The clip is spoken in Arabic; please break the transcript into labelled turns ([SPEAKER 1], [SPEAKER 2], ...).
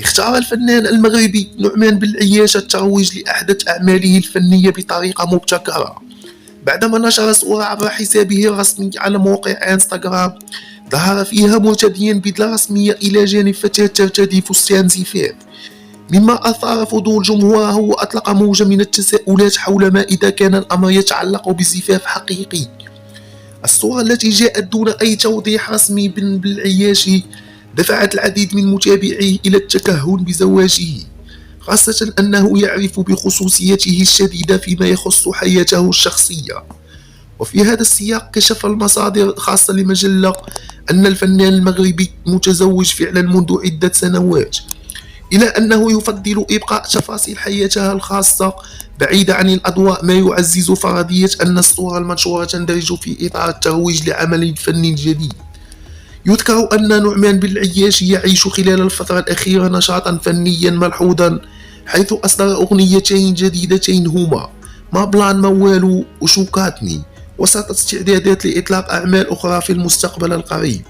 [SPEAKER 1] اختار الفنان المغربي نعمان بالعياش الترويج لأحدث أعماله الفنية بطريقة مبتكرة. بعدما نشر صورة عبر حسابه الرسمي على موقع انستغرام ظهر فيها مرتديا بدلة رسمية إلى جانب فتاة ترتدي فستان زفاف، مما أثار فضول جمهوره وأطلق موجة من التساؤلات حول ما إذا كان الأمر يتعلق بزفاف حقيقي. الصورة التي جاءت دون أي توضيح رسمي بالعياشي دفعت العديد من متابعيه إلى التكهن بزواجه، خاصة أنه يعرف بخصوصيته الشديدة فيما يخص حياته الشخصية. وفي هذا السياق كشف المصادر الخاصة لمجلة أن الفنان المغربي متزوج فعلا منذ عدة سنوات، إلى أنه يفضل إبقاء تفاصيل حياتها الخاصة بعيدة عن الأضواء، ما يعزز فرضية أن الصورة المنشورة تندرج في إطار الترويج لعمل فني جديد. يذكر أن نعمان بالعياش يعيش خلال الفترة الأخيرة نشاطا فنيا ملحوظا، حيث أصدر أغنيتين جديدتين هما ما بلان موالو وشوكاتني، وسط استعدادات لإطلاق أعمال أخرى في المستقبل القريب.